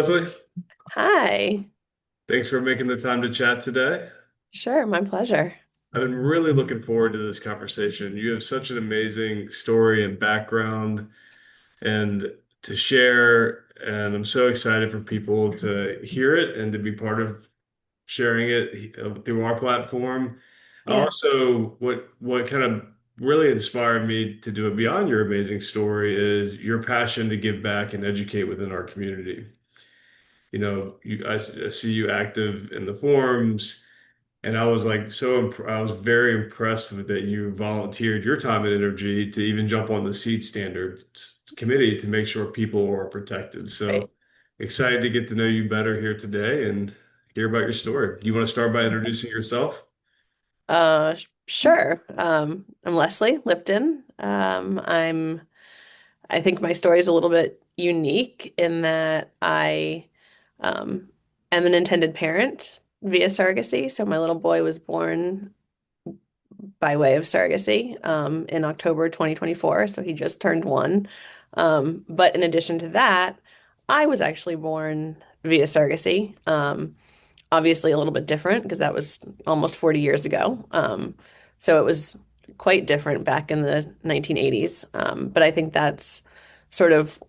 Leslie. Hi. Thanks for making the time to chat today. Sure, my pleasure. I've been really looking forward to this conversation. You have such an amazing story and background and to share, and I'm so excited for people to hear it and to be part of sharing it through our platform. Yeah, Also, what kind of really inspired me to do it beyond your amazing story is your passion to give back and educate within our community. I see you active in the forums, and I was like I was very impressed with that you volunteered your time and energy to even jump on the seed standards committee to make sure people are protected. right. So excited to get to know you better here today and hear about your story. You want to start by introducing yourself? Sure. I'm Leslie Lipton. I think my story is a little bit unique in that I um, am an intended parent via surrogacy. So my little boy was born by way of surrogacy in October 2024. So he just turned one. But in addition to that, I was actually born via surrogacy. Obviously a little bit different because that was almost 40 years ago. So it was quite different back in the 1980s. But I think that's sort of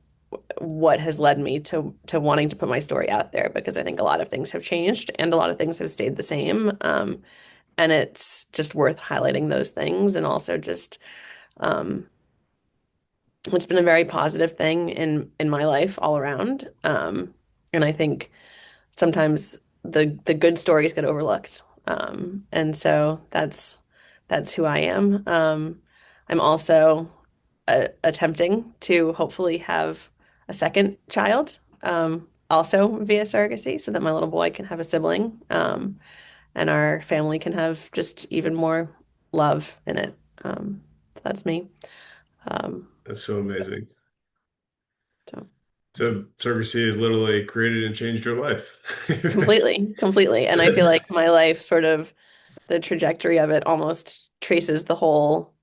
what has led me to wanting to put my story out there because I think a lot of things have changed and a lot of things have stayed the same. And it's just worth highlighting those things and also just um, it's been a very positive thing in my life all around. And I think sometimes the good stories get overlooked. And so that's who I am. I'm also attempting to hopefully have a second child, also via surrogacy, so that my little boy can have a sibling, and our family can have just even more love in it. So that's me. Um, That's so amazing. so. So Surrogacy has literally created and changed your life. Completely, completely. And I feel like my life sort of the trajectory of it almost traces the whole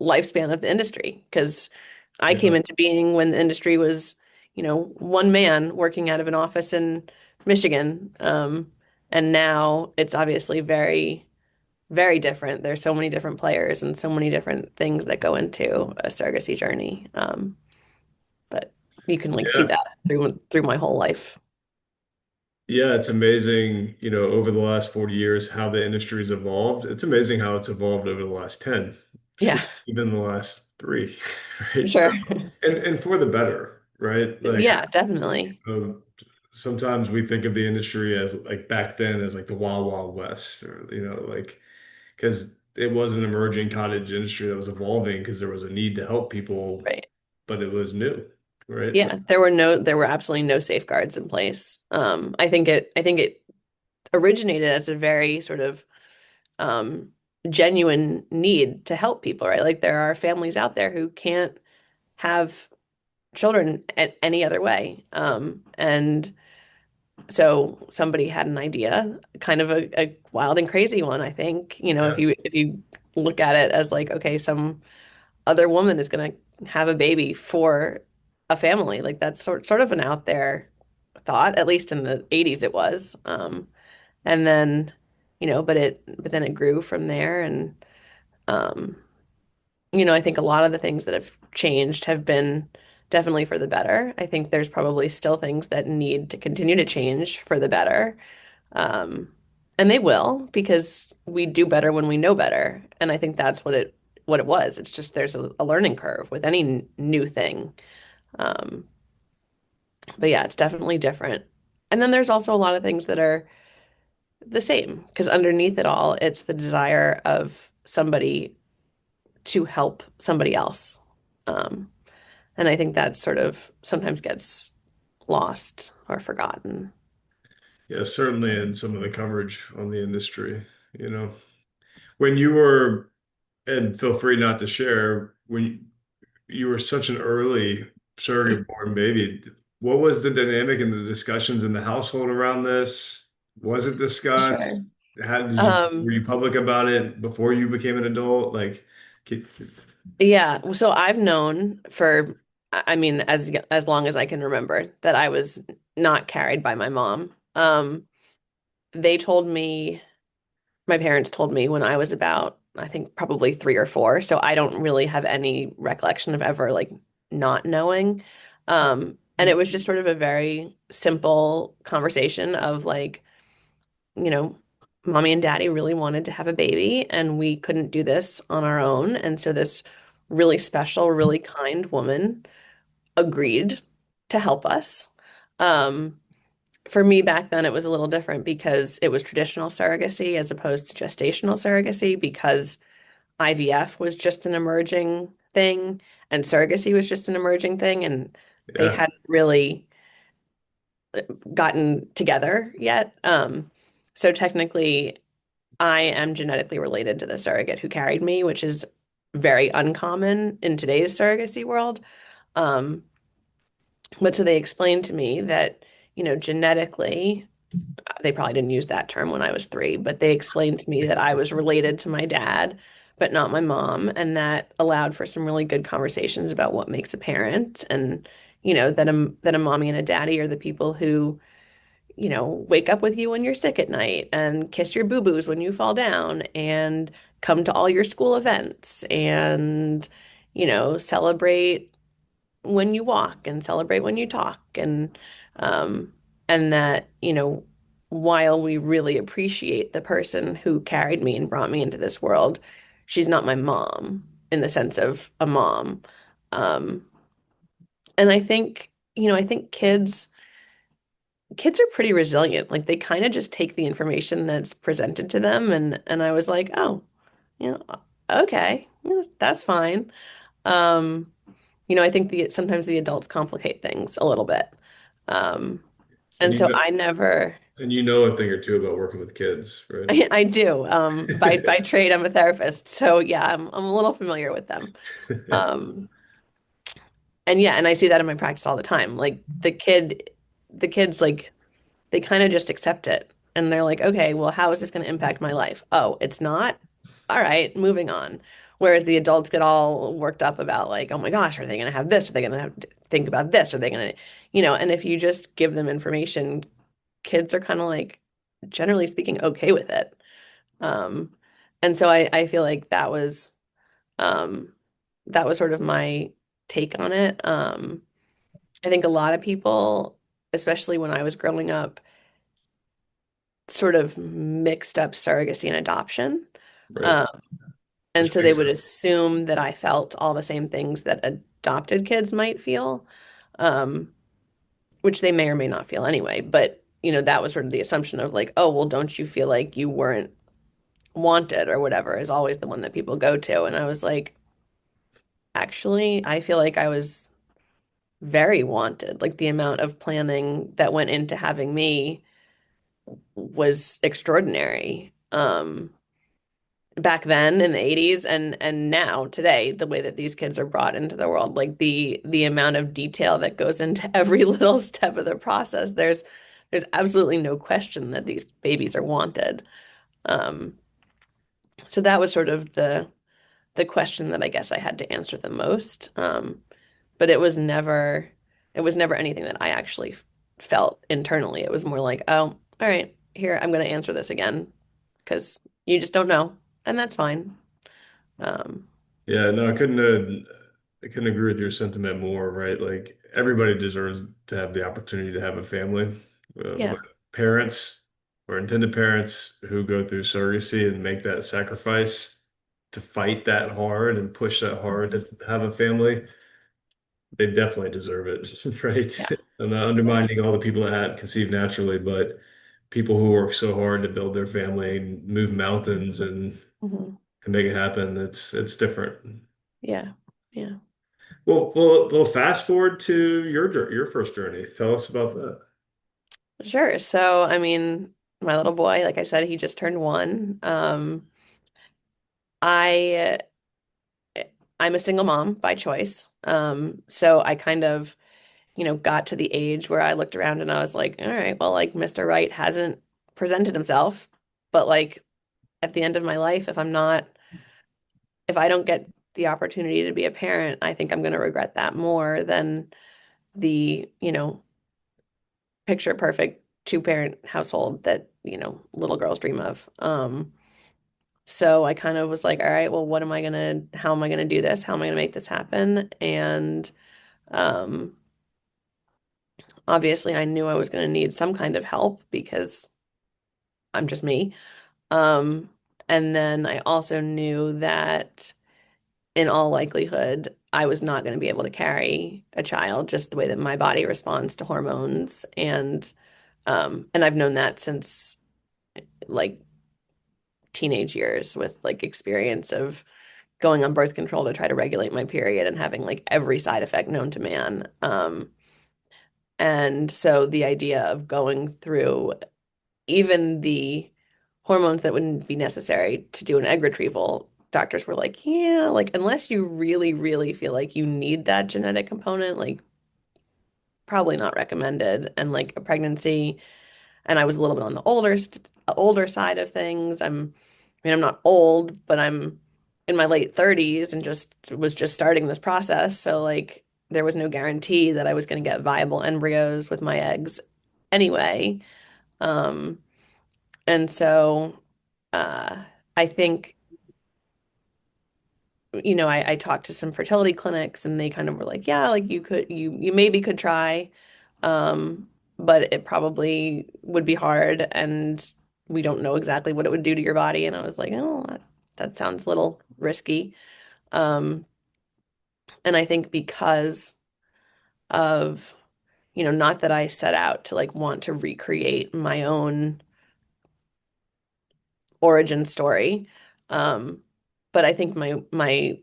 lifespan of the industry because I came Yeah. into being when the industry was, one man working out of an office in Michigan. And now it's obviously very, very different. There's so many different players and so many different things that go into a surrogacy journey. But you can like see Yeah. that through my whole life. Yeah, it's amazing, over the last 40 years how the industry's evolved. It's amazing how it's evolved over the last 10, Yeah, shoot, even the last three, right? So, sure. and for the better, right? Like, Yeah, definitely. um, sometimes we think of the industry as like back then as like the Wild Wild West, or, like, because it was an emerging cottage industry that was evolving because there was a need to help people, Right. but it was new, right? Yeah, there were absolutely no safeguards in place. I think it originated as a very sort of um, genuine need to help people, right? Like there are families out there who can't have children any other way. And so somebody had an idea, kind of a wild and crazy one, I think. If Yeah. you look at it as like, okay, some other woman is going to have a baby for a family. Like that's sort of an out there thought, at least in the 80s it was. And then, but then it grew from there. And, um, I think a lot of the things that have changed have been definitely for the better. I think there's probably still things that need to continue to change for the better. Um, and they will because we do better when we know better. And I think that's what it was. It's just there's a learning curve with any new thing. Um, but yeah, it's definitely different. And then there's also a lot of things that are the same because underneath it all, it's the desire of somebody to help somebody else. Um, and I think that sort of sometimes gets lost or forgotten. Yeah, certainly in some of the coverage on the industry, you know. When you were, and feel free not to share, when you were such an early surrogate born baby, what was the dynamic and the discussions in the household around this? Was it discussed? Sure. Were Um, you public about it before you became an adult? Like, ke- yeah, so I've known for, I mean, as long as I can remember, that I was not carried by my mom. They told me, my parents told me when I was about, I think probably 3 or 4. So I don't really have any recollection of ever like not knowing. And it was just sort of a very simple conversation of like, you know, mommy and daddy really wanted to have a baby and we couldn't do this on our own. And so this really special, really kind woman agreed to help us. Um, for me back then, it was a little different because it was traditional surrogacy as opposed to gestational surrogacy because IVF was just an emerging thing and surrogacy was just an emerging thing, and they Yeah. hadn't really gotten together yet. So technically, I am genetically related to the surrogate who carried me, which is very uncommon in today's surrogacy world. Um, but so they explained to me that, genetically, they probably didn't use that term when I was 3, but they explained to me that I was related to my dad, but not my mom, and that allowed for some really good conversations about what makes a parent, and that a mommy and a daddy are the people who wake up with you when you're sick at night and kiss your boo-boos when you fall down and come to all your school events and celebrate when you walk and celebrate when you talk, um and that while we really appreciate the person who carried me and brought me into this world, she's not my mom in the sense of a mom. um and I think kids are pretty resilient. Like they kind of just take the information that's presented to them, and I was like, oh, okay, that's fine. Um I think sometimes the adults complicate things a little bit. Um, And and so I never, you know a thing or two about working with kids, right? I do. By trade, I'm a therapist, so yeah, I'm a little familiar with them. Um, and yeah, and I see that in my practice all the time. Like the kids like they kind of just accept it, and they're like, okay, well, how is this going to impact my life? Oh, it's not. All right, moving on. Whereas the adults get all worked up about like, oh my gosh, are they going to have this? Are they going to have to think about this? Are they going to, and if you just give them information, kids are kind of like, generally speaking, okay with it. Um, and so I feel like um, that was sort of my take on it. I think a lot of people, especially when I was growing up, sort of mixed up surrogacy and adoption. Right. Um, and Which so they makes would assume that I felt all the same things that adopted kids might feel, um, which they may or may not feel anyway. But, that was sort of the assumption of like, oh, well, don't you feel like you weren't wanted or whatever is always the one that people go to. And I was like, actually, I feel like I was very wanted. Like the amount of planning that went into having me was extraordinary. Back then in the 80s and now today, the way that these kids are brought into the world, like the amount of detail that goes into every little step of the process, there's absolutely no question that these babies are wanted. um so that was sort of the question that I guess I had to answer the most. But it was never anything that I actually felt internally. It was more like, oh, all right, here, I'm going to answer this again because you just don't know, and that's fine. Um, Yeah, no, I couldn't agree with your sentiment more, right? Like everybody deserves to have the opportunity to have a family. yeah. But parents or intended parents who go through surrogacy and make that sacrifice to fight that hard and push that hard to have a family, they definitely deserve it, right? Yeah. I'm not Yeah. undermining all the people that had conceived naturally, but people who work so hard to build their family and move mountains and Hmm. to make it happen, it's different. Yeah. Yeah. Well, fast forward to your first journey. Tell us about that. Sure. So, I mean, my little boy, like I said, he just turned 1. I I'm a single mom by choice. So I kind of got to the age where I looked around and I was like, all right, well, like Mr. Right hasn't presented himself, but like at the end of my life, if I don't get the opportunity to be a parent, I think I'm going to regret that more than the picture perfect two-parent household that, little girls dream of. So I kind of was like, all right, well, how am I gonna do this? How am I gonna make this happen? And um, obviously I knew I was gonna need some kind of help because I'm just me. Um, and then I also knew that in all likelihood, I was not going to be able to carry a child just the way that my body responds to hormones. And I've known that since like teenage years with like experience of going on birth control to try to regulate my period and having like every side effect known to man. And so the idea of going through even the hormones that wouldn't be necessary to do an egg retrieval, doctors were like, yeah, like unless you really, really feel like you need that genetic component, like probably not recommended. And like a pregnancy, and I was a little bit on the older side of things. I'm not old, but I'm in my late 30s and just starting this process. So like there was no guarantee that I was going to get viable embryos with my eggs anyway. Um, and so uh, I think, I talked to some fertility clinics and they kind of were like, yeah, like you maybe could try, um, but it probably would be hard and we don't know exactly what it would do to your body. And I was like, oh, that sounds a little risky. Um, and I think because of, not that I set out to like want to recreate my own origin story, um, but I think my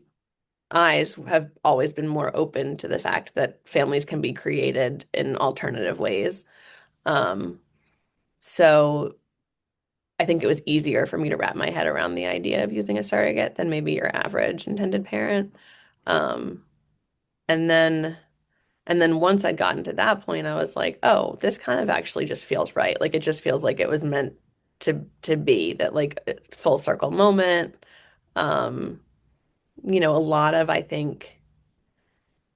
eyes have always been more open to the fact that families can be created in alternative ways. Um, so I think it was easier for me to wrap my head around the idea of using a surrogate than maybe your average intended parent. Um, and then and then once I'd gotten to that point, I was like, oh, this kind of actually just feels right. Like it just feels like it was meant to be that like full circle moment. Um, a lot of I think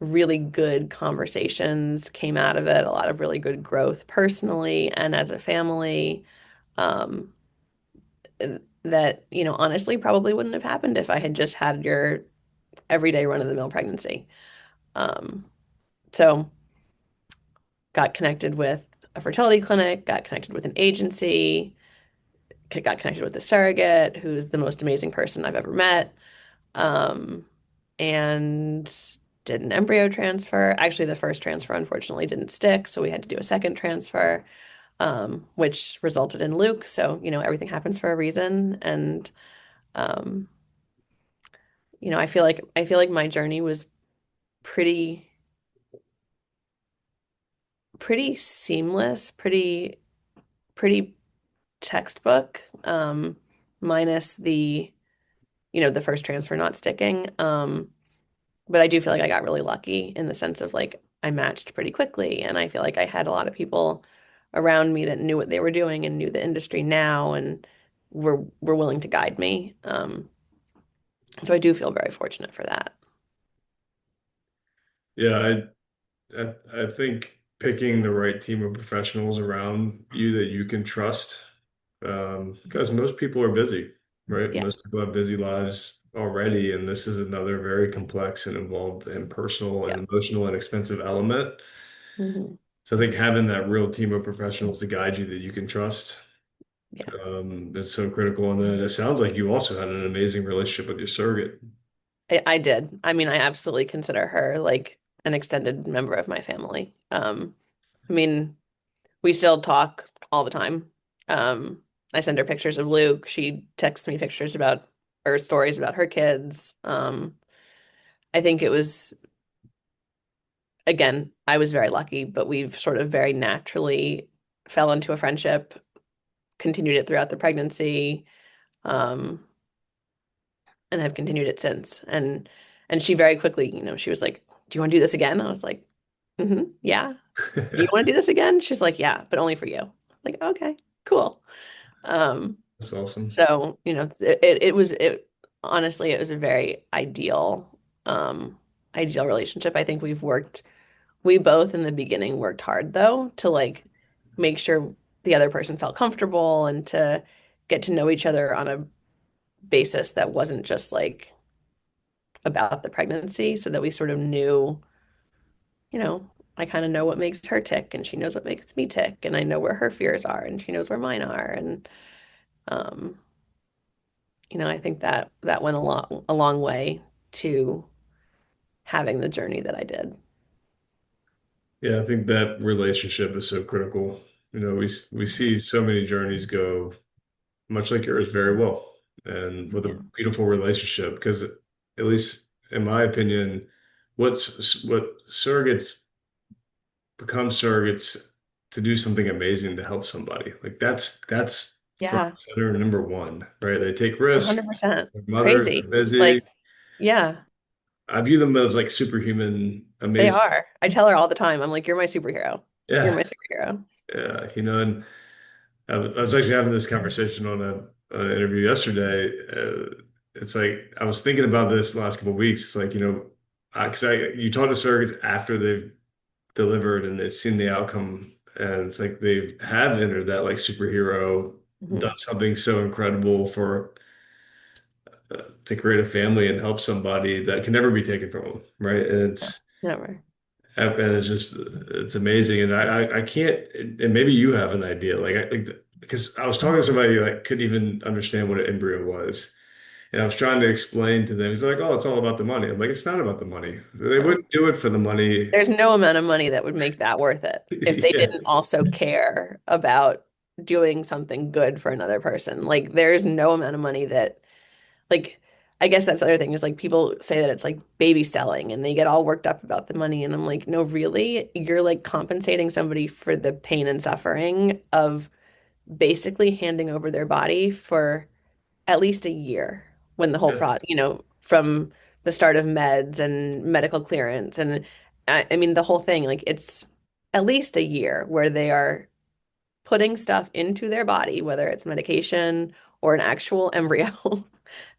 really good conversations came out of it, a lot of really good growth personally and as a family. Um, that, honestly probably wouldn't have happened if I had just had your everyday run-of-the-mill pregnancy. Um, so got connected with a fertility clinic, got connected with an agency, got connected with a surrogate who's the most amazing person I've ever met. Um, and did an embryo transfer. Actually, the first transfer unfortunately didn't stick, so we had to do a second transfer, which resulted in Luke. So, everything happens for a reason. And um, I feel like my journey was pretty pretty seamless, pretty textbook, minus the first transfer not sticking. But I do feel like I got really lucky in the sense of like I matched pretty quickly, and I feel like I had a lot of people around me that knew what they were doing and knew the industry now and were willing to guide me. So I do feel very fortunate for that. Yeah, I think picking the right team of professionals around you that you can trust, because most people are busy, right? Yeah. Most people have busy lives already, and this is another very complex and involved and personal Yeah. and emotional and expensive element. Hmm. So I think having that real team of professionals to guide you that you can trust, Yeah. is so critical. And then it sounds like you also had an amazing relationship with your surrogate. I did. I mean, I absolutely consider her like an extended member of my family. I mean, we still talk all the time. I send her pictures of Luke. She texts me pictures about or stories about her kids. I think it was, again, I was very lucky, but we've sort of very naturally fell into a friendship, continued it throughout the pregnancy, um, and have continued it since. And she very quickly, she was like, "Do you want to do this again?" I was like, yeah. Do you want to do this again? She's like, "Yeah, but only for you." Like, okay, cool. Um, That's awesome. So, it honestly, it was a very ideal relationship. I think we both in the beginning worked hard though to like make sure the other person felt comfortable and to get to know each other on a basis that wasn't just like about the pregnancy, so that we sort of knew, I kind of know what makes her tick and she knows what makes me tick and I know where her fears are and she knows where mine are. And um, I think that that went a long way to having the journey that I did. Yeah, I think that relationship is so critical. We see so many journeys go much like yours very well and with a Yeah. beautiful relationship because at least in my opinion, what surrogates become surrogates to do something amazing to help somebody. Like that's front Yeah, and center number one, right? They take risks. 100%. Their mother, they're Crazy. busy. Like, yeah, I view them as like superhuman, they amazing. are. I tell her all the time, I'm like, you're my superhero. You're Yeah, my superhero. yeah. And I was actually having this conversation on an interview yesterday. It's like I was thinking about this the last couple of weeks. It's like, because you talk to surrogates after they've delivered and they've seen the outcome, and it's like they have entered that like superhero, done Mhm. something so incredible for to create a family and help somebody that can never be taken from them, right? Yeah, never. And it's just it's amazing, and I can't. And maybe you have an idea, because I was talking to somebody like couldn't even understand what an embryo was. And I was trying to explain to them, he's like, "Oh, it's all about the money." I'm like, "It's not about the money. They No. wouldn't do it for the money." There's no amount of money that would make that worth it if they Yeah, didn't also care about doing something good for another person. Like, there's no amount of money that, like, I guess that's the other thing is like people say that it's like baby selling and they get all worked up about the money. And I'm like, no, really? You're like compensating somebody for the pain and suffering of basically handing over their body for at least a year when the whole yeah, from the start of meds and medical clearance. And I mean, the whole thing, like it's at least a year where they are putting stuff into their body, whether it's medication or an actual embryo,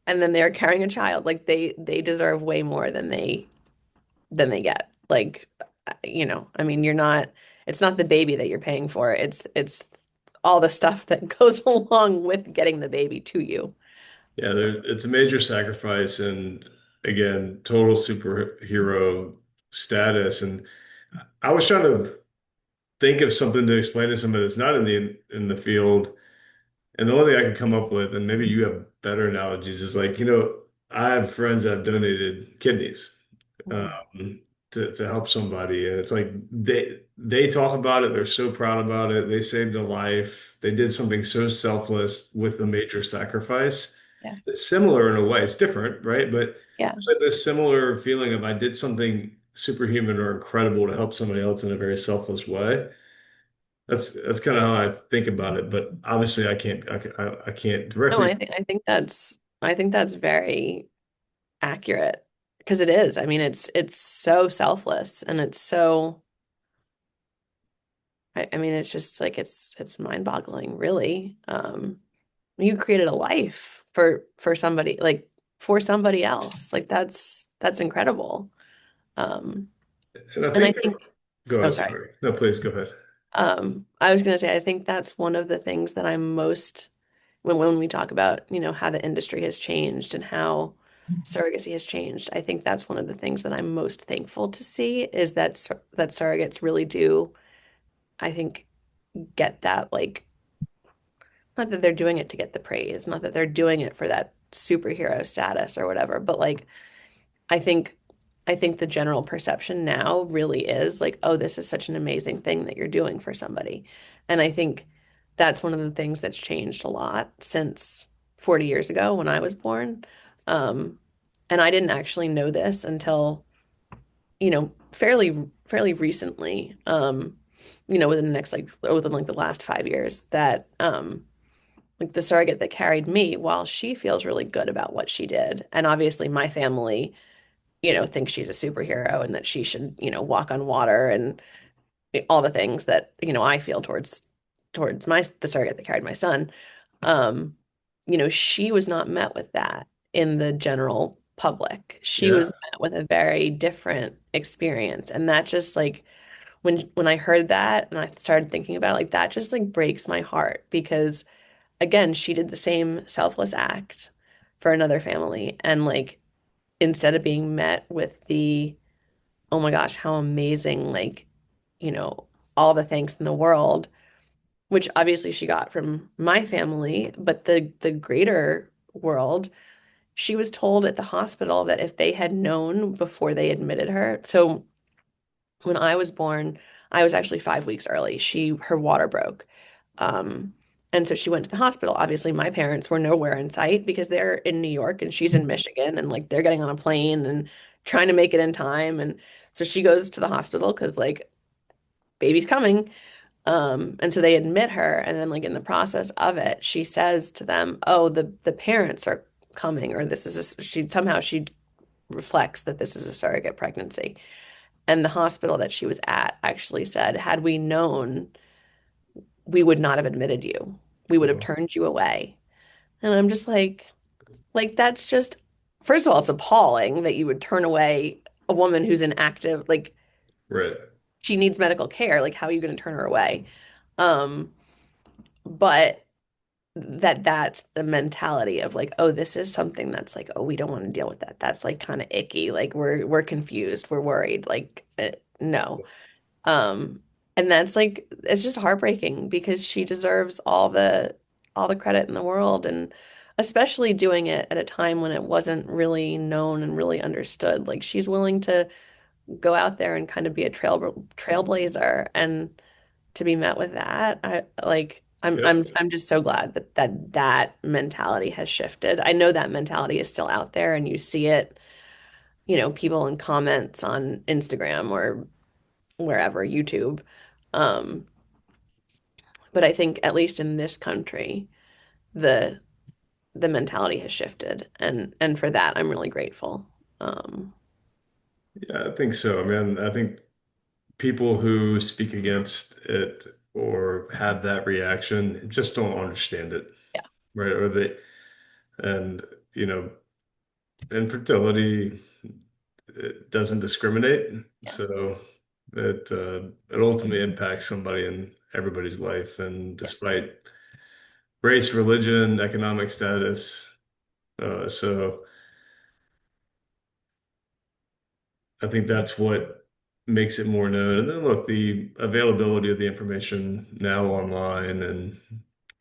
and then they're carrying a child. Like they deserve way more than they get. Like, I mean, it's not the baby that you're paying for. It's all the stuff that goes along with getting the baby to you. yeah. It's a major sacrifice, and again, total superhero status. And I was trying to think of something to explain to somebody that's not in the field. And the only thing I can come up with, and maybe you have better analogies, is like, I have friends that have donated kidneys Mhm. um, to help somebody, and it's like they talk about it. They're so proud about it. They saved a life. They did something so selfless with a major sacrifice. Yeah. It's similar in a way. It's different, right? But Yeah. it's like this similar feeling of I did something superhuman or incredible to help somebody else in a very selfless way. That's kind of how I think about it, but obviously I can't No, directly. I think that's very accurate because it is. I mean, it's so selfless and it's so I mean, it's just like it's mind-boggling, really. You created a life for somebody like for somebody else. Like that's incredible. Um, And I and I think think, go oh, ahead, sorry. sorry. No, please go ahead. I was gonna say I think that's one of the things that I'm most when we talk about, how the industry has changed and how surrogacy has changed. I think that's one of the things that I'm most thankful to see is that surrogates really do, I think, get that like not that they're doing it to get the praise, not that they're doing it for that superhero status or whatever, but like I think I think the general perception now really is like, oh, this is such an amazing thing that you're doing for somebody. And I think that's one of the things that's changed a lot since 40 years ago when I was born. Um, and I didn't actually know this until, fairly recently, within like the last 5 years that like the surrogate that carried me, while she feels really good about what she did, and obviously my family thinks she's a superhero and that she should, walk on water and all the things that, I feel towards the surrogate that carried my son. Um, she was not met with that in the general public. She was Yeah. met with a very different experience. And that just like when I heard that and I started thinking about it, like that just like breaks my heart because again, she did the same selfless act for another family and like instead of being met with the oh my gosh, how amazing, like, you know, all the thanks in the world, which obviously she got from my family, but the greater world, she was told at the hospital that if they had known before they admitted her, so when I was born, I was actually 5 weeks early. Her water broke. Um, and so she went to the hospital. Obviously, my parents were nowhere in sight because they're in New York and she's in Michigan and like they're getting on a plane and trying to make it in time. And so she goes to the hospital because like baby's coming. And so they admit her, and then like in the process of it, she says to them, "Oh, the parents are coming," or this is she reflects that this is a surrogate pregnancy. And the hospital that she was at actually said, "Had we known, we would not have admitted you. We would have Well, turned you away." And I'm just like that's just, first of all, it's appalling that you would turn away a woman who's in active, like right. she needs medical care. Like, how are you going to turn her away? Um, but that's the mentality of like, oh, this is something that's like, oh, we don't want to deal with that. That's like kind of icky. Like we're confused, we're worried. Like no. Um, and that's like it's just heartbreaking because she deserves all the credit in the world and especially doing it at a time when it wasn't really known and really understood. Like she's willing to go out there and kind of be a trailblazer and to be met with that, I like Yep. I'm just so glad that that mentality has shifted. I know that mentality is still out there and you see it, you know, people in comments on Instagram or wherever, YouTube. Um, but I think at least in this country, the the mentality has shifted and for that I'm really grateful. Um, Yeah, I think so. I mean, I think people who speak against it or have that reaction just don't understand it, yeah, right? Or they, and you know, infertility, it doesn't discriminate. yeah, So it ultimately impacts somebody in everybody's life. And yeah, despite race, religion, economic status, so I think that's what makes it more known. And then look, the availability of the information now online and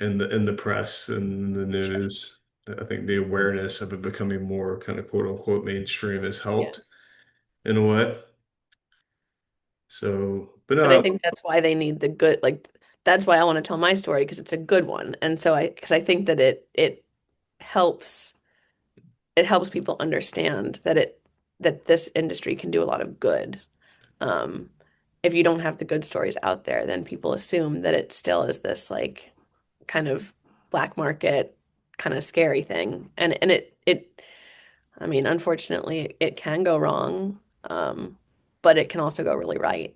in the press and the sure. news, I think the awareness of it becoming more kind of quote unquote mainstream has Yeah. helped in a way. So, but But I no, think that's why they need the good, like that's why I want to tell my story because it's a good one. And so because I think that helps it helps people understand that that this industry can do a lot of good. Um, if you don't have the good stories out there, then people assume that it still is this like kind of black market kind of scary thing. And it I mean, unfortunately, it can go wrong, but it can also go really right.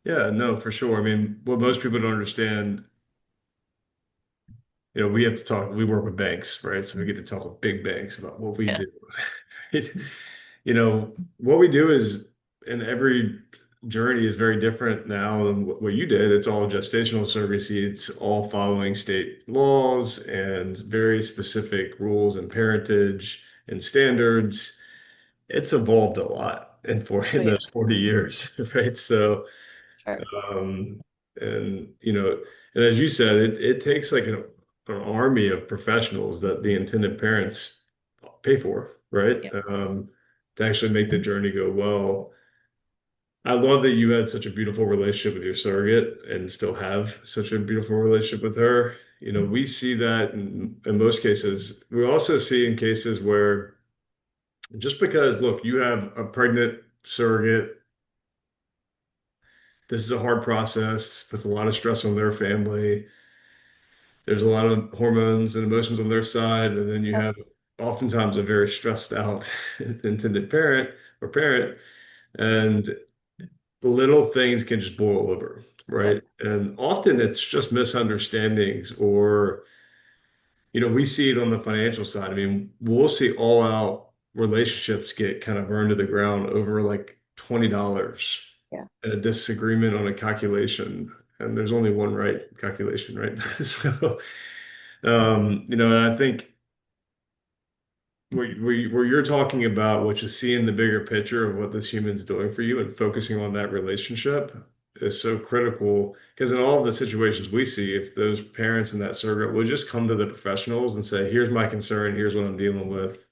yeah, no, for sure. I mean, what most people don't understand, we have to talk, we work with banks, right? So we get to talk with big banks about what we Yeah, do. What we do is, and every journey is very different now than what you did. It's all gestational surrogacy. It's all following state laws and very specific rules and parentage and standards. It's evolved a lot oh in yeah, those 40 years, right? So, sure. um, and as you said, it takes like an army of professionals that the intended parents pay for, right? Yeah, To actually make the journey go well. I love that you had such a beautiful relationship with your surrogate and still have such a beautiful relationship with her. We see that in most cases. We also see in cases where just because, look, you have a pregnant surrogate, this is a hard process, puts a lot of stress on their family. There's a lot of hormones and emotions on their side, and then you yeah, have oftentimes a very stressed out intended parent or parent, and little things can just boil over, yeah, right? And often it's just misunderstandings or, we see it on the financial side. I mean, we'll see all out relationships get kind of burned to the ground over like $20. Yeah. and a disagreement on a calculation, and there's only one right calculation, right? So, and I think where you're talking about what you see in the bigger picture of what this human's doing for you and focusing on that relationship is so critical because in all of the situations we see, if those parents and that surrogate will just come to the professionals and say, here's my concern, here's what I'm dealing with,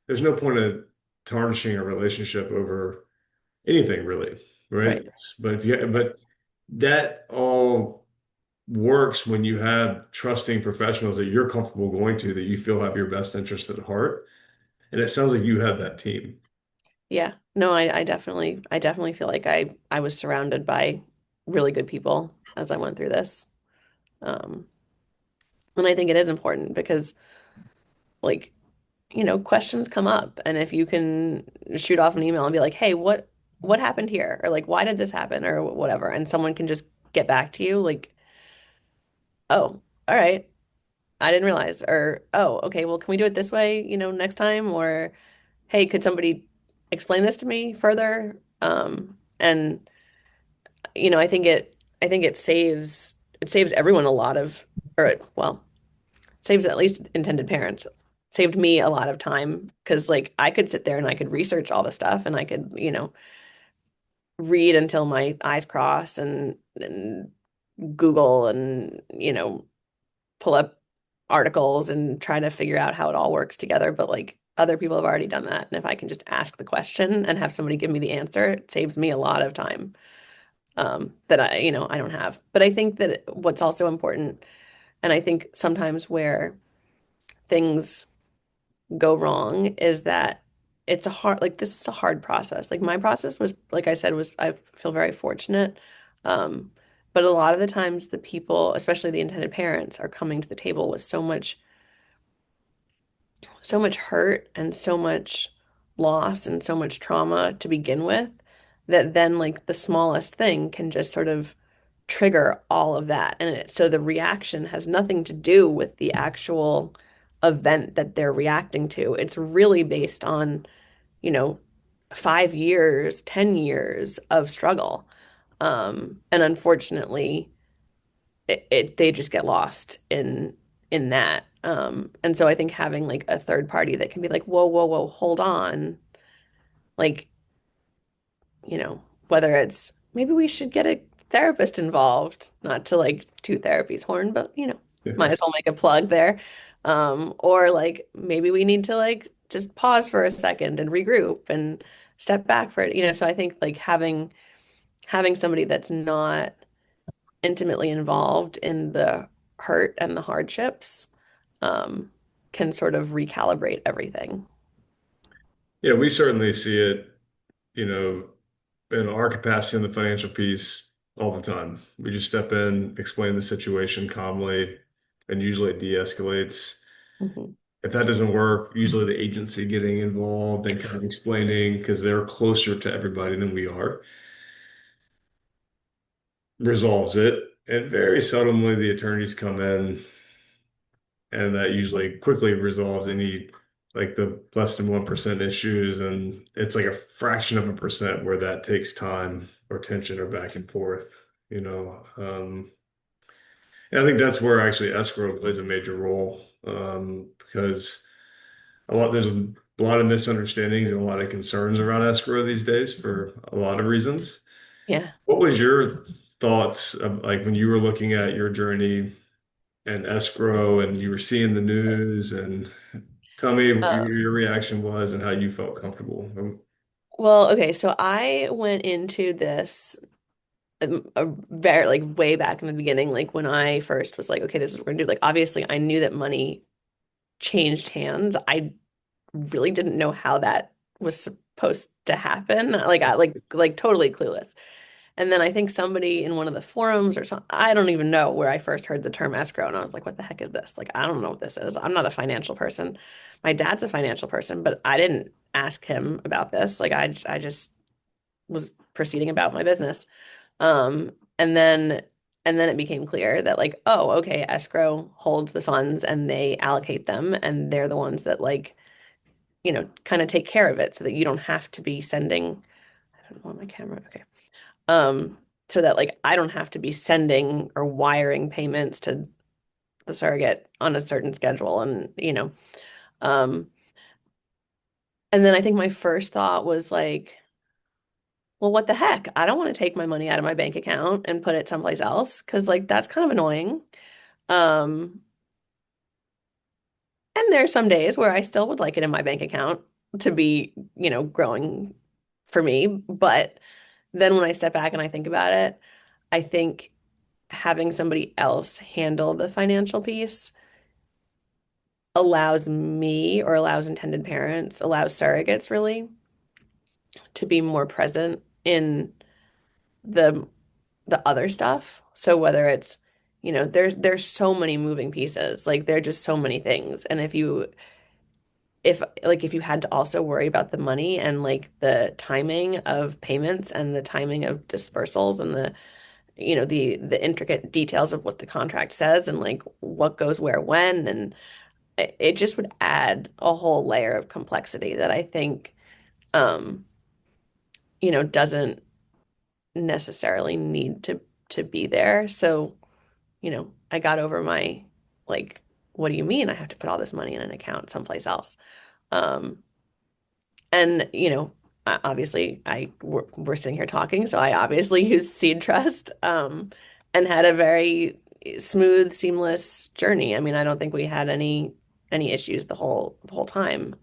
there's no point of tarnishing a relationship over anything really, right? Right. But that all works when you have trusting professionals that you're comfortable going to that you feel have your best interest at heart. And it sounds like you have that team. Yeah. No, I definitely feel like I was surrounded by really good people as I went through this. Um, and I think it is important because like, questions come up and if you can shoot off an email and be like, "Hey, what happened here?" or like, "Why did this happen?" or whatever, and someone can just get back to you like, "Oh, all right. I didn't realize." Or, "Oh, okay, well, can we do it this way, next time?" Or, "Hey, could somebody explain this to me further?" And I think it saves everyone a lot of, or well, saves at least intended parents. Saved me a lot of time because like I could sit there and I could research all the stuff and I could, read until my eyes cross and Google and, pull up articles and try to figure out how it all works together. But like other people have already done that. And if I can just ask the question and have somebody give me the answer, it saves me a lot of time that I don't have. But I think that what's also important, and I think sometimes where things go wrong is that it's a hard, like this is a hard process. Like my process was, like I said, was I feel very fortunate. Um, but a lot of the times the people, especially the intended parents, are coming to the table with so much hurt and so much loss and so much trauma to begin with that then like the smallest thing can just sort of trigger all of that. And so the reaction has nothing to do with the actual event that they're reacting to. It's really based on, you know, 5 years, 10 years of struggle. And unfortunately, they just get lost in that. And so I think having like a third party that can be like, whoa, whoa, whoa, hold on. Like, whether it's maybe we should get a therapist involved, not to like toot therapy's horn, but might as well make a plug there. Or like maybe we need to like just pause for a second and regroup and step back for it. So I think like having somebody that's not intimately involved in the hurt and the hardships um, can sort of recalibrate everything. Yeah, we certainly see it, you know, in our capacity in the financial piece all the time. We just step in, explain the situation calmly, and usually it de-escalates. Mhm. If that doesn't work, usually the agency getting involved and kind of explaining because they're closer to everybody than we are, resolves it. And very seldomly the attorneys come in and that usually quickly resolves any like the less than 1% issues. And it's like a fraction of a percent where that takes time or tension or back and forth. And I think that's where actually escrow plays a major role because there's a lot of misunderstandings and a lot of concerns around escrow these days for a lot of reasons. Yeah. What was your thoughts of, like when you were looking at your journey and escrow and you were seeing the news and tell me what Uh, your reaction was and how you felt comfortable. well, okay, so I went into this a very like way back in the beginning, like when I first was like, okay, this is what we're gonna do. Like obviously I knew that money changed hands. I really didn't know how that was supposed to happen. Like I like totally clueless. And then I think somebody in one of the forums or something, I don't even know where I first heard the term escrow. And I was like, what the heck is this? Like, I don't know what this is. I'm not a financial person. My dad's a financial person, but I didn't ask him about this. Like, I just was proceeding about my business. Um, and then, and then it became clear that like, oh, okay, escrow holds the funds and they allocate them and they're the ones that like, kind of take care of it so that you don't have to be sending, I don't want my camera. Okay. um, so that like I don't have to be sending or wiring payments to the surrogate on a certain schedule, and um, and then I think my first thought was like, well, what the heck? I don't want to take my money out of my bank account and put it someplace else because like that's kind of annoying. Um, and there are some days where I still would like it in my bank account to be, growing for me. But then when I step back and I think about it, I think having somebody else handle the financial piece allows me, or allows intended parents, allows surrogates really to be more present in the the other stuff. So whether it's, there's so many moving pieces, like there are just so many things. And if you had to also worry about the money and like the timing of payments and the timing of dispersals and the intricate details of what the contract says and like what goes where when, and it just would add a whole layer of complexity that I think um doesn't necessarily need to be there. So I got over my like, what do you mean I have to put all this money in an account someplace else? Um, and obviously we're sitting here talking, so I obviously used Seed Trust, and had a very smooth, seamless journey. I mean, I don't think we had any issues the whole time.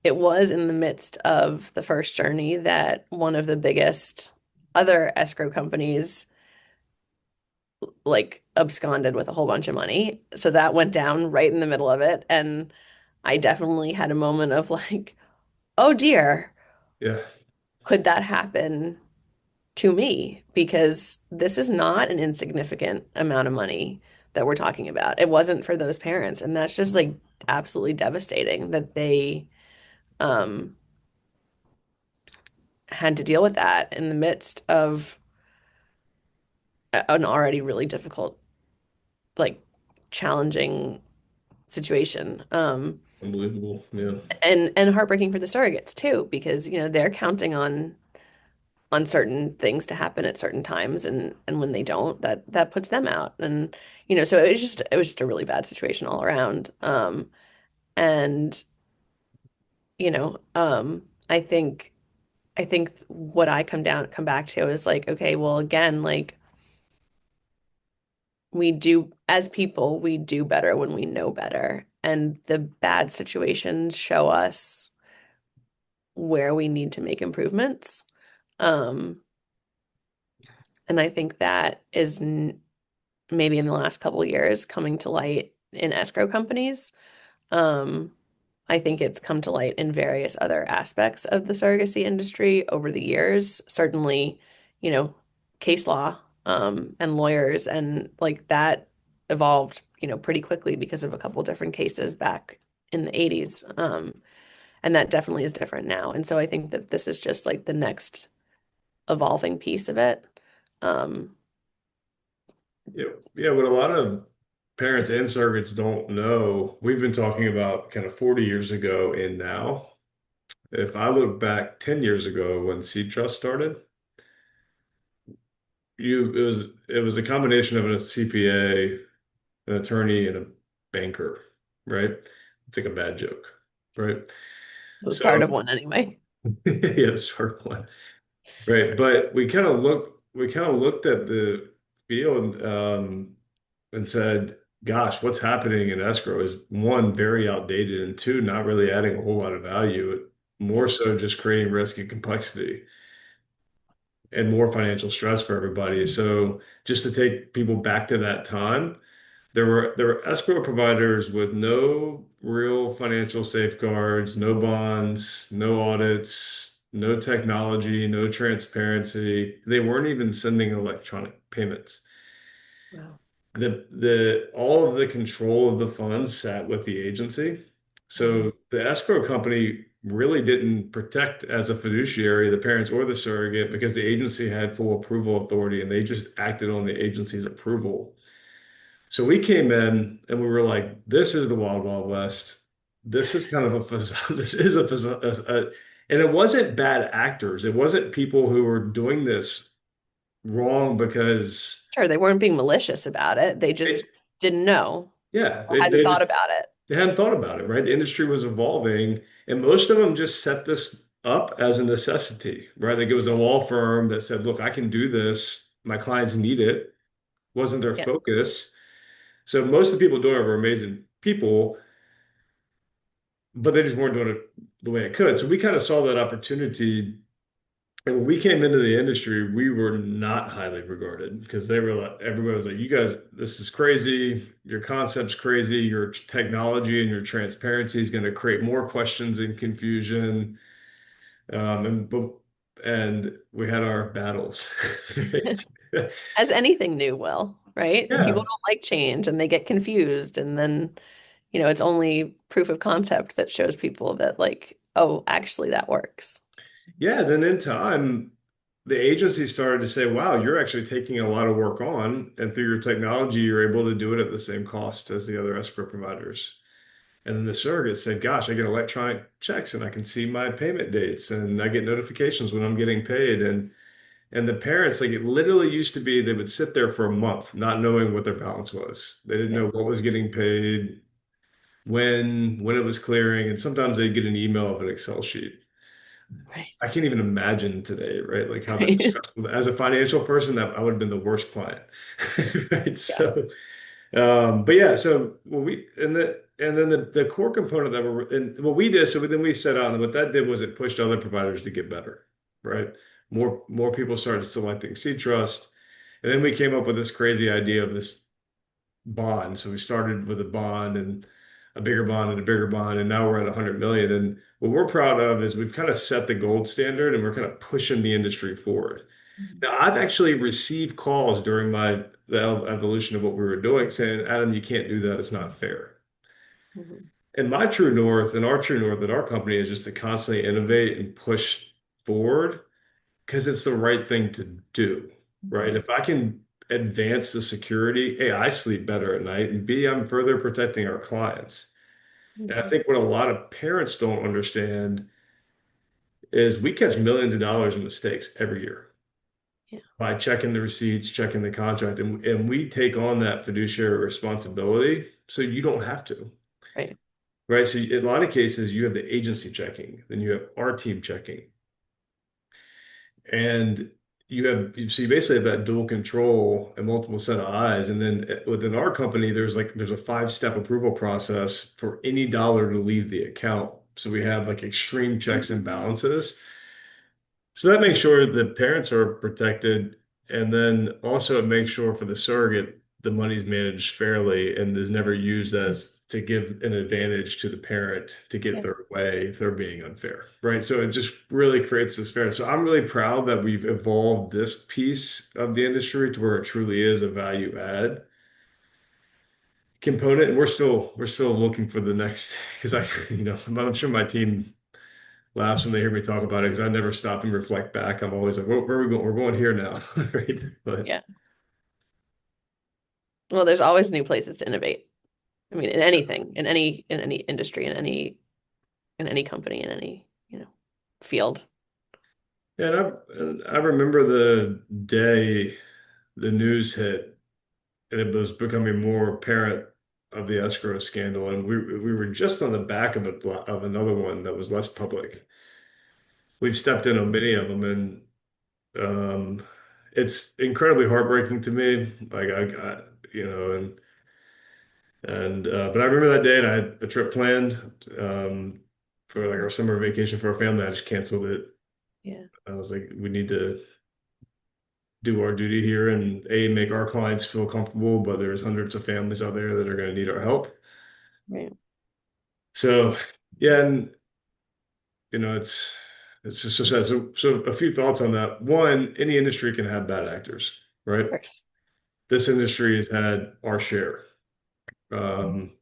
It was in the midst of the first journey that one of the biggest other escrow companies like absconded with a whole bunch of money. So that went down right in the middle of it. And I definitely had a moment of like, oh dear, Yeah, could that happen to me? Because this is not an insignificant amount of money that we're talking about. It wasn't for those parents. And that's just like absolutely devastating that they um had to deal with that in the midst of an already really difficult, like challenging situation. unbelievable. Yeah. And heartbreaking for the surrogates too, because they're counting on certain things to happen at certain times, and when they don't, that puts them out. And so it was just a really bad situation all around. And I think what I come back to is like, okay, well, again, like we do, as people, we do better when we know better, and the bad situations show us where we need to make improvements. Um, and I think that is maybe in the last couple of years coming to light in escrow companies. Um, I think it's come to light in various other aspects of the surrogacy industry over the years. Certainly, you know, case law, and lawyers, and like that evolved, pretty quickly because of a couple different cases back in the 80s. And that definitely is different now. And so I think that this is just like the next evolving piece of it. Um, Yeah, yeah, what a lot of parents and surrogates don't know, we've been talking about kind of 40 years ago and now. If I look back 10 years ago when Seed Trust started, it was a combination of a CPA, an attorney, and a banker, right? It's like a bad joke, right? it was So part of one anyway. yeah, it's sort of one. Right. But we kind of looked at the field and said, gosh, what's happening in escrow is one, very outdated, and two, not really adding a whole lot of value, more so just creating risk and complexity and more financial stress for everybody. So just to take people back to that time, there were escrow providers with no real financial safeguards, no bonds, no audits, no technology, no transparency. They weren't even sending electronic payments. Wow. The all of the control of the funds sat with the agency. Mhm. So the escrow company really didn't protect as a fiduciary the parents or the surrogate because the agency had full approval authority and they just acted on the agency's approval. So we came in and we were like, this is the Wild Wild West. This is kind of a facade. This is a facade. And it wasn't bad actors. It wasn't people who were doing this wrong because Sure, they weren't being malicious about it. They just they, didn't know yeah, or hadn't thought about it. they hadn't thought about it, right? The industry was evolving, and most of them just set this up as a necessity, right? Like it was a law firm that said, "Look, I can do this. My clients need it." Wasn't their Yeah. focus. So most of the people doing it were amazing people, but they just weren't doing it the way it could. So we kind of saw that opportunity. And when we came into the industry, we were not highly regarded because they were like, everybody was like, you guys, this is crazy. Your concept's crazy. Your technology and your transparency is going to create more questions and confusion. And and we had our battles. Right? As anything new will, right? People Yeah. don't like change and they get confused. And then, it's only proof of concept that shows people that, like, oh, actually, that works. Yeah. Then in time, the agency started to say, wow, you're actually taking a lot of work on, and through your technology, you're able to do it at the same cost as the other escrow providers. And then the surrogate said, gosh, I get electronic checks and I can see my payment dates and I get notifications when I'm getting paid. And the parents, like it literally used to be they would sit there for a month not knowing what their balance was. They didn't Yeah. know what was getting paid, when it was clearing, and sometimes they'd get an email of an Excel sheet. Right. I can't even imagine today, right? Like how that was Right. stressful. As a financial person, that I would have been the worst client. Right. Yeah. But yeah, so when we and then the core component that we're and what we did, so then we set out, and what that did was it pushed other providers to get better, right? More people started selecting Seed Trust, and then we came up with this crazy idea of this bond. So we started with a bond and a bigger bond and a bigger bond, and now we're at 100 million. And what we're proud of is we've kind of set the gold standard, and we're kind of pushing the industry forward. Mhm. Now, I've actually received calls during the evolution of what we were doing saying, Adam, you can't do that. It's not fair. Mhm. And my true north and our true north at our company is just to constantly innovate and push forward because it's the right thing to do, right? Mhm. If I can advance the security, A, I sleep better at night, and B, I'm further protecting our clients. And I Mhm. think what a lot of parents don't understand is we catch millions of dollars in mistakes every year Yeah. by checking the receipts, checking the contract, and we take on that fiduciary responsibility so you don't have to, Right. right? So in a lot of cases, you have the agency checking, then you have our team checking, and so you basically have that dual control and multiple set of eyes. And then within our company, there's a 5-step approval process for any dollar to leave the account. So we have like extreme checks and balances. So that makes sure the parents are protected, and then also it makes sure for the surrogate the money's managed fairly and is never used as to give an advantage to the parent to get Yeah. their way if they're being unfair, right? So it just really creates this fairness. So I'm really proud that we've evolved this piece of the industry to where it truly is a value add component. And we're still looking for the next because I'm sure my team laughs when they hear me talk about it because I never stop and reflect back. I'm always like, where are we going? We're going here now, right? But Yeah. Well, there's always new places to innovate. I mean, in anything, in any industry, in any company, in any, field. and I remember the day the news hit and it was becoming more apparent of the escrow scandal, and we were just on the back of another one that was less public. We've stepped in on many of them, and it's incredibly heartbreaking to me. Like but I remember that day, and I had a trip planned for like our summer vacation for our family. I just canceled it. Yeah. I was like, we need to do our duty here and A, make our clients feel comfortable, but there's hundreds of families out there that are going to need our help. Right. So yeah, and it's just so sad. So a few thoughts on that. One, any industry can have bad actors, right? Of course. This industry has had our share. Um,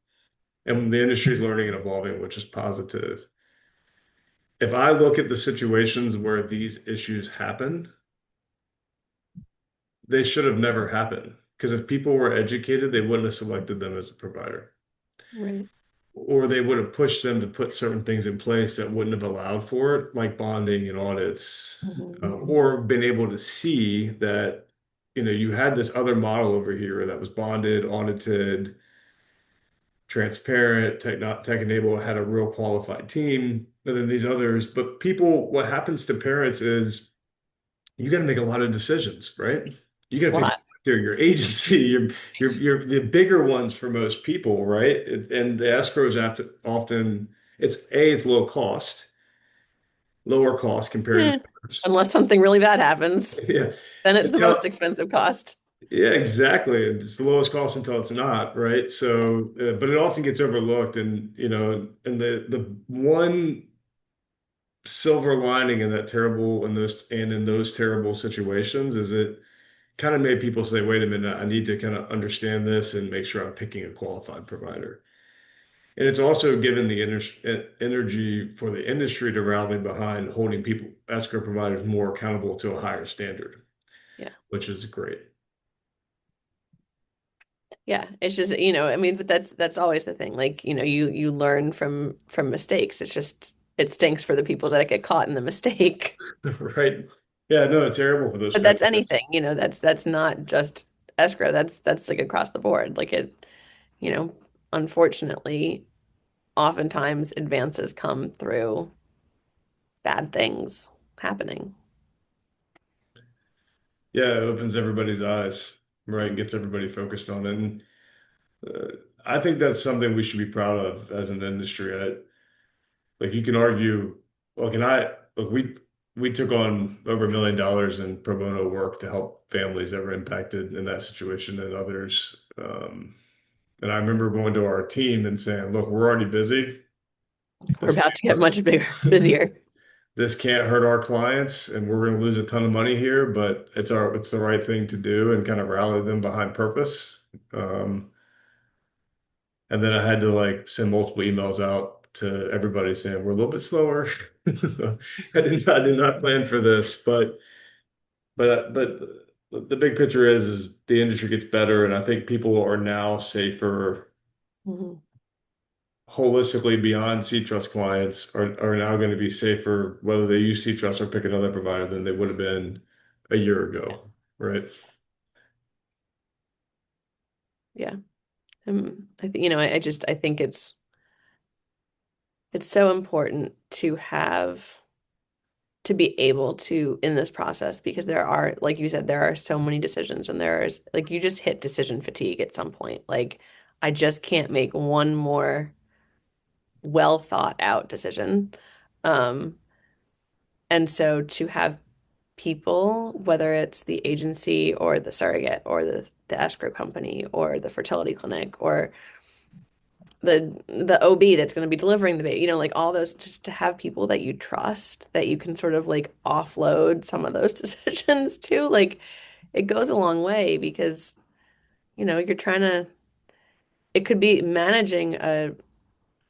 and the industry is learning and evolving, which is positive. If I look at the situations where these issues happen, they should have never happened. Because if people were educated, they wouldn't have selected them as a provider. Right. or they would have pushed them to put certain things in place that wouldn't have allowed for it, like bonding and audits, Mhm. or been able to see that, you had this other model over here that was bonded, audited, transparent, tech enabled, had a real qualified team, and then these others. But people, what happens to parents is you got to make a lot of decisions, right? You got to pick Lot. your agency, the bigger ones for most people, right? And the escrows have to often it's low cost, lower cost compared Eh. to others. Unless something really bad happens, Yeah. then it's the most Until, expensive cost. yeah, exactly. It's the lowest cost until it's not, right? So, but it often gets overlooked, and and the one silver lining in that terrible in those terrible situations is it kind of made people say, wait a minute, I need to kind of understand this and make sure I'm picking a qualified provider. And it's also given the energy for the industry to rally behind holding people, escrow providers, more accountable to a higher standard, Yeah. which is great. Yeah. It's just, I mean, but that's always the thing. Like, you learn from mistakes. It's just it stinks for the people that get caught in the mistake. Right? Yeah, no, it's terrible for those But that's families. anything, that's not just escrow. That's like across the board. Like you know, unfortunately, oftentimes advances come through bad things happening. Yeah, it opens everybody's eyes, right? And gets everybody focused on it. And uh, I think that's something we should be proud of as an industry. Like you can argue, look, and I look, we took on over $1 million in pro bono work to help families that were impacted in that situation and others. And I remember going to our team and saying, look, we're already busy. We're This about to get can't much bigger, hurt, busier. this can't hurt our clients, and we're going to lose a ton of money here, but it's the right thing to do and kind of rally them behind purpose. Um, And then I had to like send multiple emails out to everybody saying we're a little bit slower. I did not plan for this, but the big picture is the industry gets better, and I think people are now safer Mhm. holistically beyond C-Trust clients are now going to be safer whether they use C-Trust or pick another provider than they would have been a year ago, right? Yeah. I think, I think it's so important to be able to in this process because there are, like you said, there are so many decisions and there's like you just hit decision fatigue at some point. Like I just can't make one more well thought out decision. Um, and so to have people, whether it's the agency or the surrogate or the escrow company or the fertility clinic or the OB that's going to be delivering the baby, like all those, just to have people that you trust that you can sort of like offload some of those decisions to, like it goes a long way because, you're trying to, it could be managing a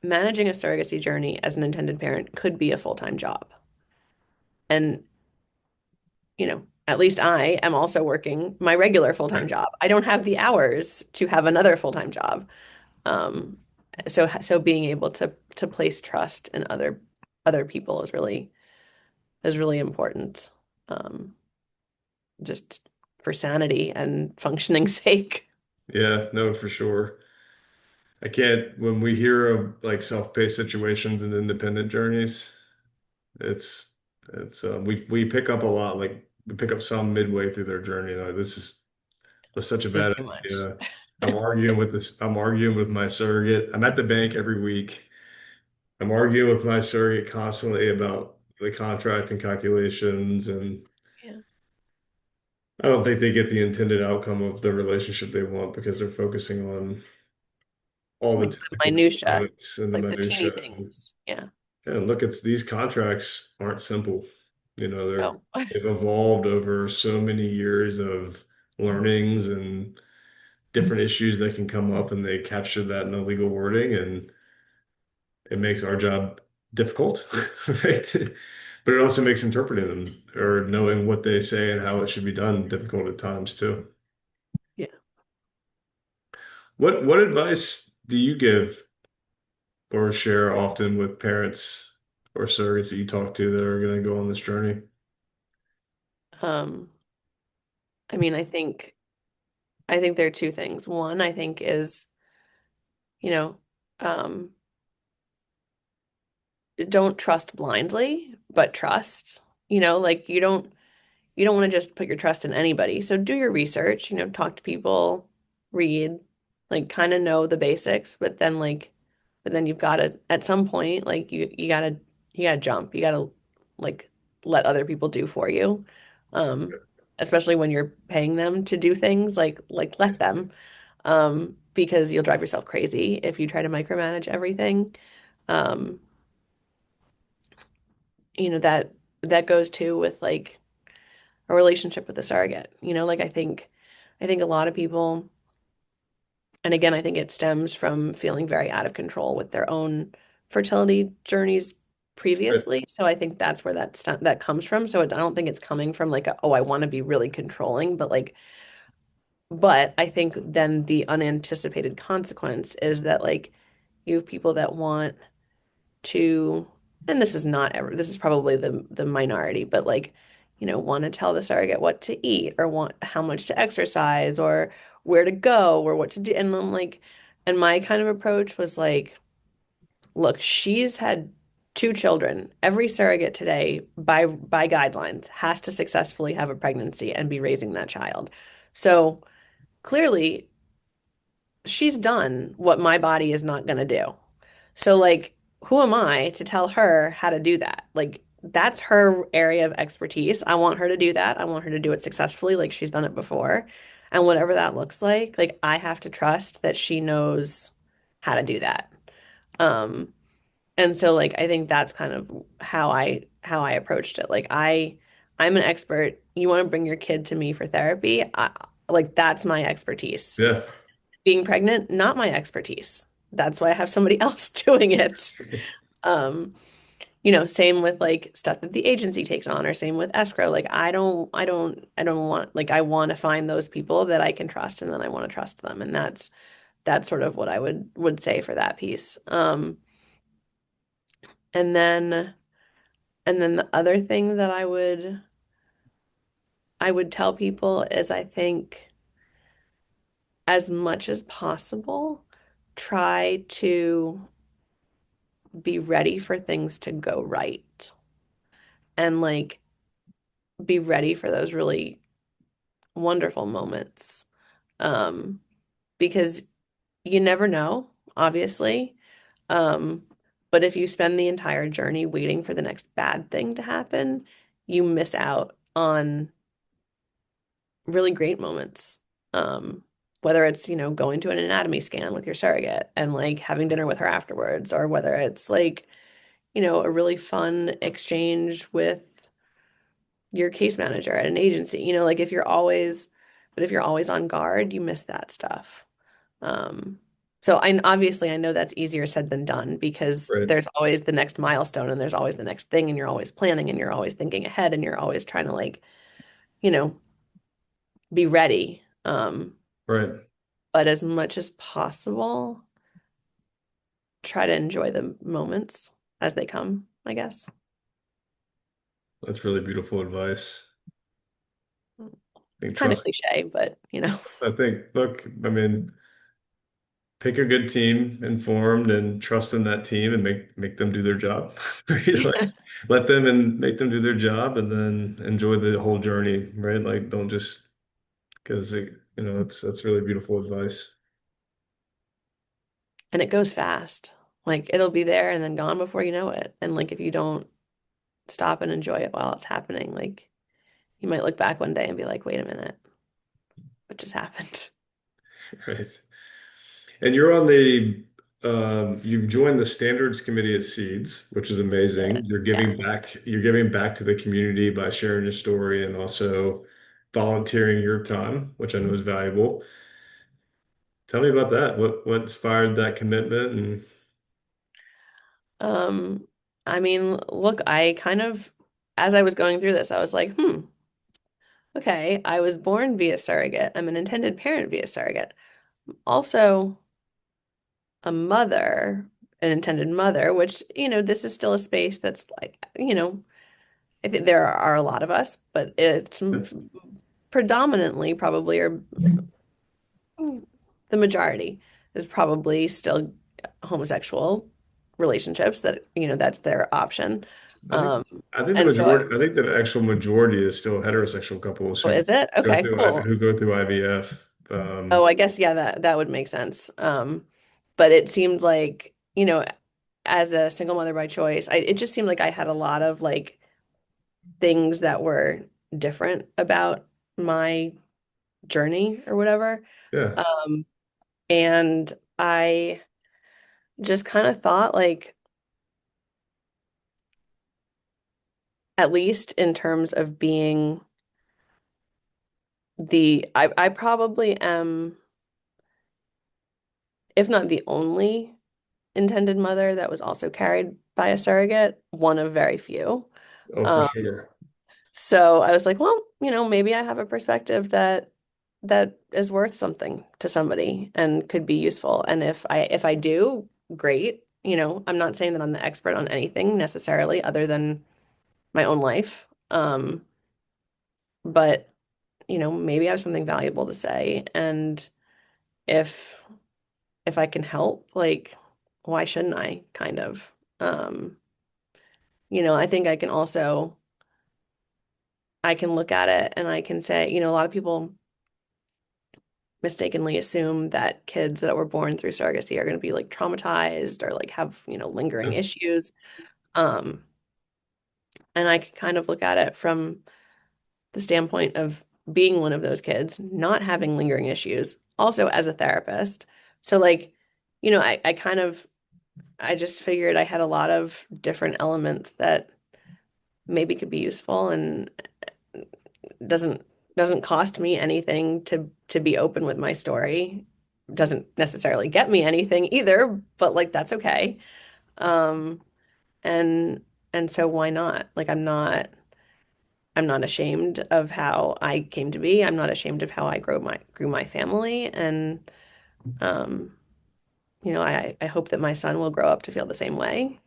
surrogacy journey as an intended parent could be a full-time job. And, at least I am also working my regular full-time Right. job. I don't have the hours to have another full-time job. Um, so being able to place trust in other people is really important. Um, just for sanity and functioning's sake. Yeah, no, for sure. I can't, when we hear of like self-paced situations and independent journeys, it's we pick up a lot. Like we pick up some midway through their journey. Like was such a bad Very much. idea. I'm arguing with my surrogate. I'm at the bank every week. I'm arguing with my surrogate constantly about the contract and calculations, and Yeah. I don't think they get the intended outcome of the relationship they want because they're focusing on all the Like the technical minutia, components and the like the teeny minutia. things. Yeah. And look, it's these contracts aren't simple. No. They've evolved over so many years of learnings and different issues that can come up, and they capture that in the legal wording, and it makes our job difficult, right? But it also makes interpreting them or knowing what they say and how it should be done difficult at times too. Yeah. What advice do you give or share often with parents or surrogates that you talk to that are going to go on this journey? Um, I mean, I think there are two things. One, I think is, you know, um, don't trust blindly, but trust. Like you don't want to just put your trust in anybody. So do your research, talk to people, read, like kind of know the basics, but then you've got to at some point like you got to jump. You got to like let other people do for you. Um Especially when you're paying them to do things like let them because you'll drive yourself crazy if you try to micromanage everything. Um that that goes too with like a relationship with a surrogate. Like I think a lot of people, and again, I think it stems from feeling very out of control with their own fertility journeys Right. previously. So I think that's where that comes from. So I don't think it's coming from like oh, I want to be really controlling, but I think then the unanticipated consequence is that like you have people that want to, and this is not ever, this is probably the minority, but like, want to tell the surrogate what to eat or want how much to exercise or where to go or what to do. And I'm like, and my kind of approach was like, look, she's had two children. Every surrogate today, by guidelines, has to successfully have a pregnancy and be raising that child. So clearly, she's done what my body is not going to do. So, like, who am I to tell her how to do that? Like, that's her area of expertise. I want her to do that. I want her to do it successfully, like she's done it before. And whatever that looks like I have to trust that she knows how to do that. Um, and so like I think that's kind of how I approached it. I'm an expert. You want to bring your kid to me for therapy? Like that's my expertise. Yeah. Being pregnant, not my expertise. That's why I have somebody else doing it. Um, same with like stuff that the agency takes on, or same with escrow. Like I don't want like I want to find those people that I can trust, and then I want to trust them, and that's sort of what I would say for that piece. And then and then the other thing that I would tell people is I think as much as possible, try to be ready for things to go right and like be ready for those really wonderful moments. Um, because you never know, obviously. Um, but if you spend the entire journey waiting for the next bad thing to happen, you miss out on really great moments. Whether it's, going to an anatomy scan with your surrogate and like having dinner with her afterwards, or whether it's like, a really fun exchange with your case manager at an agency. Like if you're always on guard, you miss that stuff. Um, so obviously I know that's easier said than done because Right. there's always the next milestone and there's always the next thing and you're always planning and you're always thinking ahead and you're always trying to like, you know, be ready. Right. But as much as possible, try to enjoy the moments as they come, I guess. That's really beautiful advice. I think Kind of trust. cliche, but I think, look, I mean, pick a good team, informed, and trust in that team, and make them do their job. Right? Like, let them and make them do their job, and then enjoy the whole journey. Right? Like, don't just because it's that's really beautiful advice. and it goes fast. Like it'll be there and then gone before you know it. And like if you don't stop and enjoy it while it's happening, like you might look back one day and be like, wait a minute, what just happened? Right. And you're on the you've joined the standards committee at Seeds, which is Yeah. amazing. Yeah. You're giving back to the community by sharing your story and also volunteering your time, which I know is valuable. Tell me about that. What inspired that commitment? And Um, I mean, look, I kind of, as I was going through this, I was like, okay, I was born via surrogate. I'm an intended parent via surrogate. Also, a mother an intended mother, which, this is still a space that's like, I think there are a lot of us, but it's predominantly probably, or the majority is probably still homosexual relationships that, that's their option. I think Um, I think the and so, majority I think the actual majority is still heterosexual couples oh, is it? Okay, cool. who go through IVF. Oh, I guess, yeah, that would make sense. But it seemed like, as a single mother by choice, it just seemed like I had a lot of like things that were different about my journey or whatever. Yeah. Um, and I just kind of thought like, at least in terms of being I probably am, if not the only intended mother that was also carried by a surrogate, one of very few. Oh, for Um, sure. so I was like, well, maybe I have a perspective that is worth something to somebody and could be useful. And if I do, great. I'm not saying that I'm the expert on anything necessarily other than my own life. But maybe I have something valuable to say. And if if I can help, like, why shouldn't I, kind of? Um, I think I can look at it and I can say, a lot of people mistakenly assume that kids that were born through surrogacy are going to be like traumatized or like have, lingering Yeah. issues. Um, and I can kind of look at it from the standpoint of being one of those kids, not having lingering issues, also as a therapist. So like, I just figured I had a lot of different elements that maybe could be useful and doesn't doesn't cost me anything to be open with my story. Doesn't necessarily get me anything either, but like that's okay. Um and and so why not? Like I'm not ashamed of how I came to be. I'm not ashamed of how I grew my family and um I hope that my son will grow up to feel the same way.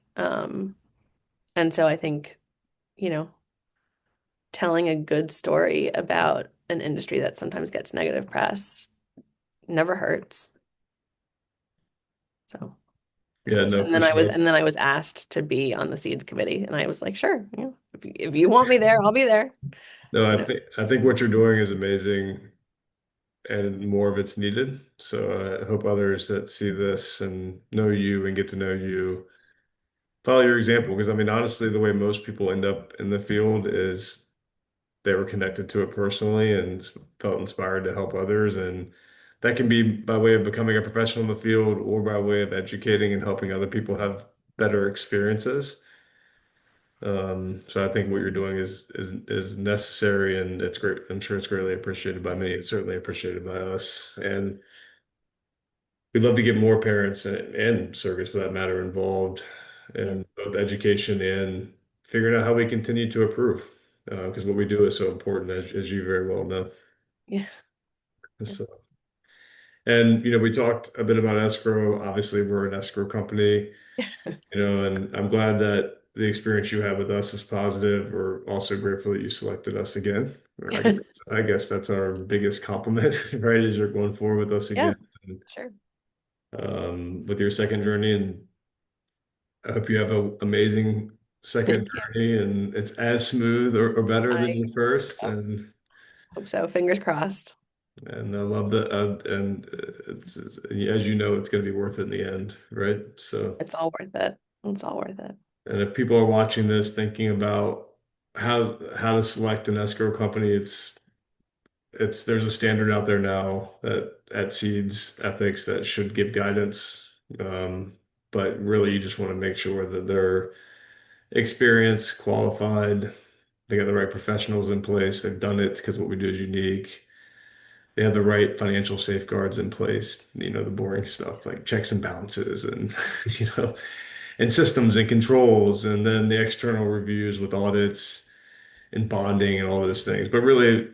And so I think, you know, telling a good story about an industry that sometimes gets negative press never hurts. So, Yeah, no, and for then I was sure. and then I was asked to be on the Seeds committee, and I was like, sure, if you want me there, I'll be there. No, You know, I think what you're doing is amazing and more of it's needed. So I hope others that see this and know you and get to know you follow your example. Because I mean, honestly, the way most people end up in the field is they were connected to it personally and felt inspired to help others. And that can be by way of becoming a professional in the field or by way of educating and helping other people have better experiences. So I think what you're doing is necessary and it's great. I'm sure it's greatly appreciated by me. It's certainly appreciated by us. And we'd love to get more parents and surrogates for that matter involved yeah, in both education and figuring out how we continue to improve. Because what we do is so important, as you very well know. yeah, yeah, So, and we talked a bit about escrow. Obviously, we're an escrow company, and I'm glad that the experience you had with us is positive. We're also grateful that you selected us again. I guess that's our biggest compliment, right? As you're going forward with us yeah, again, sure. with your second journey, and I hope you have an amazing second Thank you. journey, and it's as smooth or better than I your first, so hope so. Fingers crossed. and I love that, and as you know, it's going to be worth it in the end, right? So. It's all worth it. It's all worth it. And if people are watching this thinking about how to select an escrow company, it's there's a standard out there now that at Seeds Ethics that should give guidance. Um, but really you just want to make sure that they're experienced, qualified, they got the right professionals in place, they've done it because what we do is unique. They have the right financial safeguards in place, the boring stuff like checks and balances and you know and systems and controls, and then the external reviews with audits and bonding and all those things. But really,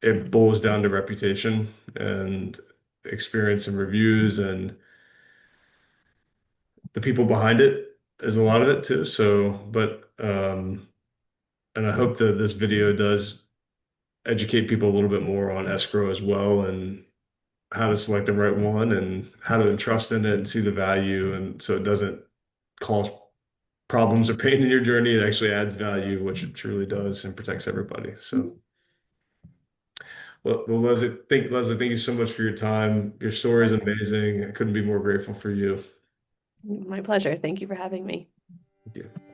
it boils down to reputation and experience and reviews and the people behind it is a lot of it too. So, but and I hope that this video does educate people a little bit more on escrow as well and how to select the right one and how to entrust in it and see the value and so it doesn't cause problems or pain in your journey. It actually adds value, which it truly does, and protects everybody. So, well, Leslie, thank you so much for your time. Your story is amazing. I couldn't be more grateful for you. My pleasure. Thank you for having me. Thank you.